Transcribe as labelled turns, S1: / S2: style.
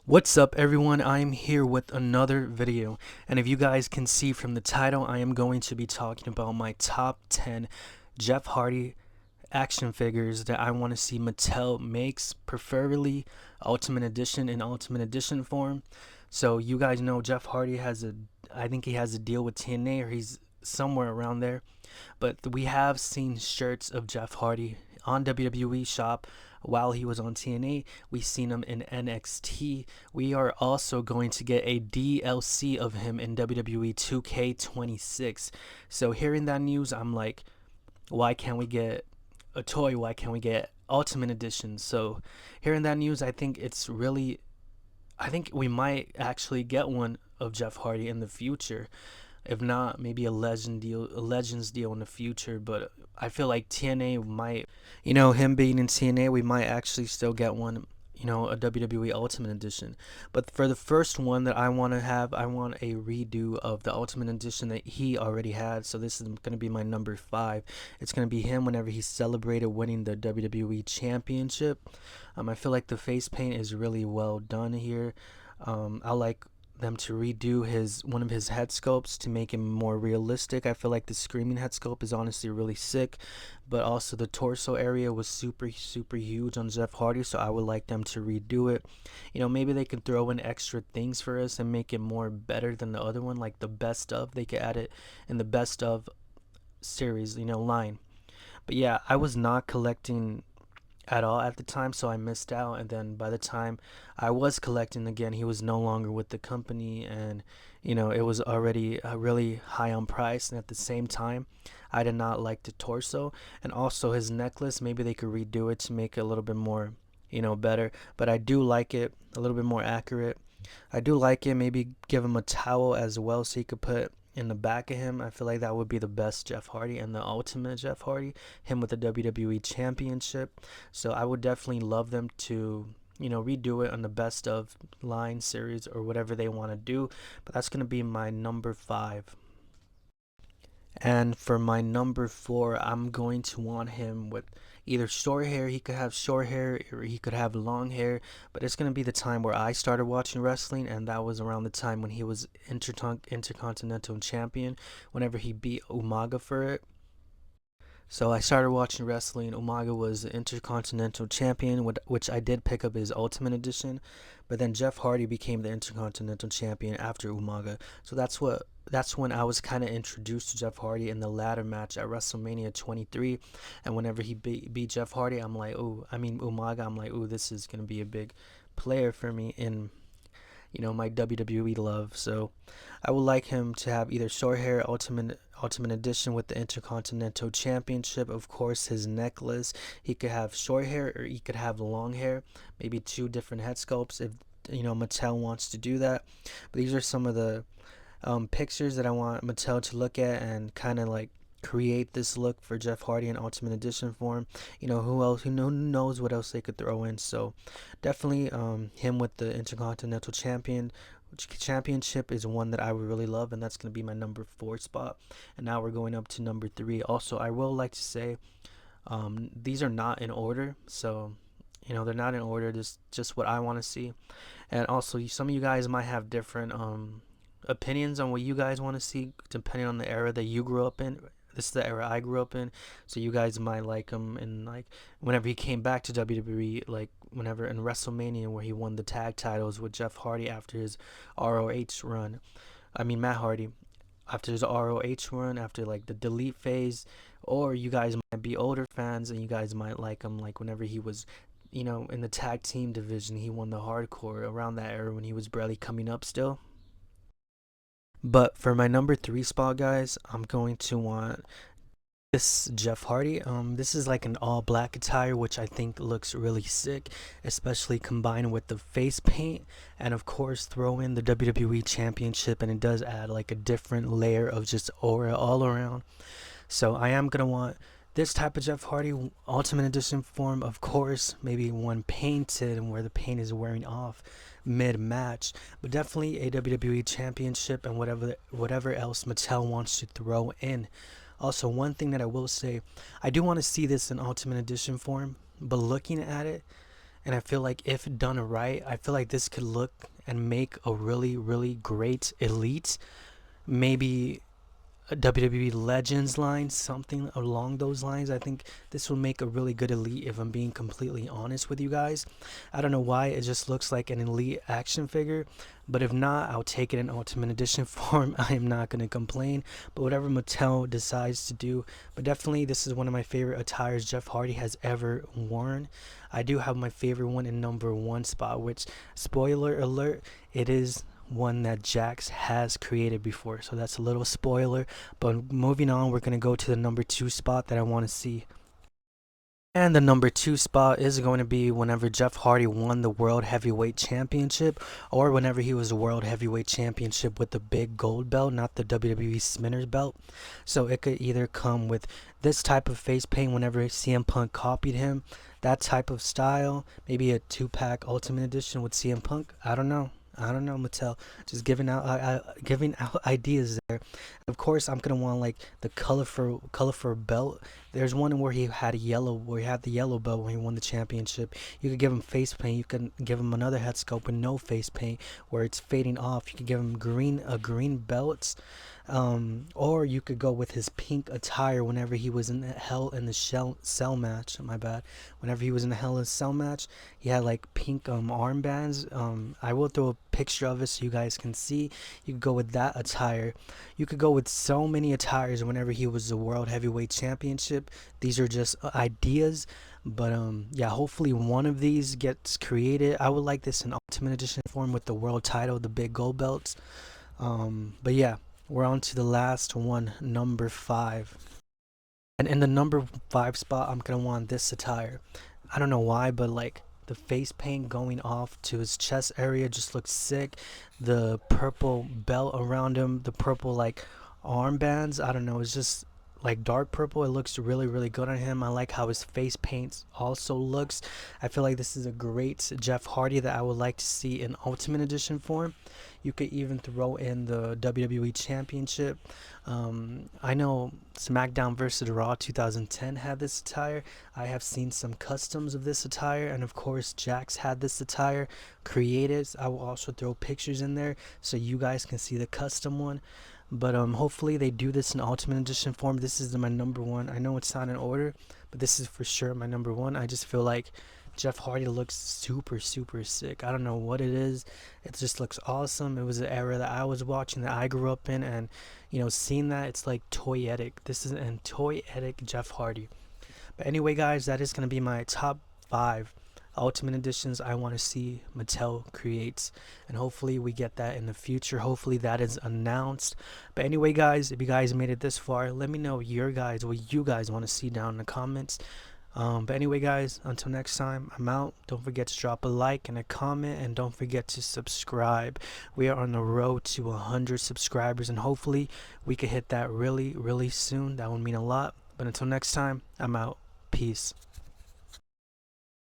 S1: What's up everyone, I'm here with another video, and if you guys can see from the title, I am going to be talking about my top 10 Jeff Hardy action figures that I want to see Mattel makes, preferably Ultimate Edition in Ultimate Edition form. So you guys know Jeff Hardy I think he has a deal with TNA, or he's somewhere around there. But we have seen shirts of Jeff Hardy on WWE Shop while he was on TNA. We've seen him in NXT. We are also going to get a DLC of him in WWE 2K26. So hearing that news, I'm like, why can't we get a toy? Why can't we get Ultimate Edition? So hearing that news, I think we might actually get one of Jeff Hardy in the future. If not, maybe a Legends deal in the future. But I feel like TNA might, him being in TNA, we might actually still get one. A WWE Ultimate Edition. But for the first one that I want to have, I want a redo of the Ultimate Edition that he already had. So this is going to be my number 5. It's going to be him whenever he celebrated winning the WWE Championship. I feel like the face paint is really well done here. I like them to redo one of his head sculpts to make him more realistic. I feel like the screaming head sculpt is honestly really sick, but also the torso area was super huge on Jeff Hardy, so I would like them to redo it. Maybe they could throw in extra things for us and make it more better than the other one, like the best of. They could add it in the best of series, line. But yeah, I was not collecting at all at the time, so I missed out. And then by the time I was collecting again, he was no longer with the company, and it was already really high on price. And at the same time, I did not like the torso, and also his necklace. Maybe they could redo it to make it a little bit more better, but I do like it a little bit more accurate. I do like it. Maybe give him a towel as well so he could put in the back of him. I feel like that would be the best Jeff Hardy and the ultimate Jeff Hardy, him with the WWE Championship. So I would definitely love them to, redo it on the best of line series or whatever they want to do. But that's going to be my number 5. And for my number 4, I'm going to want him with either short hair. He could have short hair or he could have long hair. But it's going to be the time where I started watching wrestling, and that was around the time when he was Intercontinental Champion, whenever he beat Umaga for it. So I started watching wrestling. Umaga was the Intercontinental Champion, which I did pick up his Ultimate Edition, but then Jeff Hardy became the Intercontinental Champion after Umaga. So that's when I was kind of introduced to Jeff Hardy in the ladder match at WrestleMania 23. And whenever he beat Jeff Hardy, Umaga, I'm like, ooh, this is gonna be a big player for me in my WWE love. So I would like him to have either short hair, Ultimate Edition with the Intercontinental Championship, of course his necklace. He could have short hair or he could have long hair, maybe 2 different head sculpts if Mattel wants to do that. But these are some of the pictures that I want Mattel to look at and kind of like create this look for Jeff Hardy in Ultimate Edition form. Who knows what else they could throw in. So definitely him with the Intercontinental Championship is one that I would really love, and that's going to be my number 4 spot. And now we're going up to number 3. Also, I will like to say these are not in order, so they're not in order. Just what I want to see. And also, some of you guys might have different opinions on what you guys want to see depending on the era that you grew up in. This is the era I grew up in, so you guys might like him in like whenever he came back to WWE, like whenever in WrestleMania where he won the tag titles with Jeff Hardy after his ROH run. Matt Hardy after his ROH run, after like the delete phase. Or you guys might be older fans and you guys might like him like whenever he was in the tag team division. He won the hardcore around that era when he was barely coming up still. But for my number 3 spot, guys, I'm going to want this Jeff Hardy. This is like an all black attire, which I think looks really sick, especially combined with the face paint, and of course throw in the WWE Championship, and it does add like a different layer of just aura all around. So I am gonna want this type of Jeff Hardy Ultimate Edition form, of course, maybe one painted and where the paint is wearing off mid-match, but definitely a WWE Championship and whatever else Mattel wants to throw in. Also, one thing that I will say, I do want to see this in Ultimate Edition form, but looking at it And I feel like if done right, I feel like this could look and make a really great elite, maybe a WWE Legends line, something along those lines. I think this will make a really good elite, if I'm being completely honest with you guys. I don't know why, it just looks like an elite action figure, but if not, I'll take it in Ultimate Edition form. I am not going to complain, but whatever Mattel decides to do. But definitely, this is one of my favorite attires Jeff Hardy has ever worn. I do have my favorite one in number 1 spot, which, spoiler alert, it is one that Jax has created before, so that's a little spoiler. But moving on, we're gonna go to the number 2 spot that I want to see. And the number 2 spot is going to be whenever Jeff Hardy won the World Heavyweight Championship, or whenever he was a World Heavyweight Championship with the big gold belt, not the WWE Spinners belt. So it could either come with this type of face paint whenever CM Punk copied him, that type of style, maybe a 2-pack Ultimate Edition with CM Punk. I don't know, Mattel. Just giving out ideas there. Of course, I'm gonna want like the colorful belt. There's one where he had the yellow belt when he won the championship. You could give him face paint. You can give him another head sculpt with no face paint, where it's fading off. You could give him a green belt. Or you could go with his pink attire whenever he was in the cell match. My bad. Whenever he was in the Hell in a Cell match, he had like pink armbands. I will throw a picture of it so you guys can see. You could go with that attire. You could go with so many attires whenever he was the World Heavyweight Championship. These are just ideas, but yeah, hopefully one of these gets created. I would like this in Ultimate Edition form with the world title, the big gold belts. But yeah, we're on to the last one, number 5. And in the number 5 spot, I'm gonna want this attire. I don't know why, but like the face paint going off to his chest area just looks sick. The purple belt around him, the purple like armbands, I don't know, it's just like dark purple. It looks really good on him. I like how his face paint also looks. I feel like this is a great Jeff Hardy that I would like to see in Ultimate Edition form. You could even throw in the WWE Championship. I know SmackDown vs. Raw 2010 had this attire. I have seen some customs of this attire, and of course Jax had this attire created. I will also throw pictures in there so you guys can see the custom one. But hopefully they do this in Ultimate Edition form. This is my number 1. I know it's not in order, but this is for sure my number 1. I just feel like Jeff Hardy looks super sick. I don't know what it is. It just looks awesome. It was an era that I was watching, that I grew up in, and you know, seeing that, it's like toyetic. This is a toyetic Jeff Hardy. But anyway, guys, that is going to be my top 5 Ultimate Editions I want to see Mattel creates, and hopefully we get that in the future. Hopefully that is announced. But anyway, guys, if you guys made it this far, let me know what you guys want to see down in the comments. But anyway, guys, until next time, I'm out. Don't forget to drop a like and a comment, and don't forget to subscribe. We are on the road to 100 subscribers, and hopefully we could hit that really soon. That would mean a lot. But until next time, I'm out. Peace.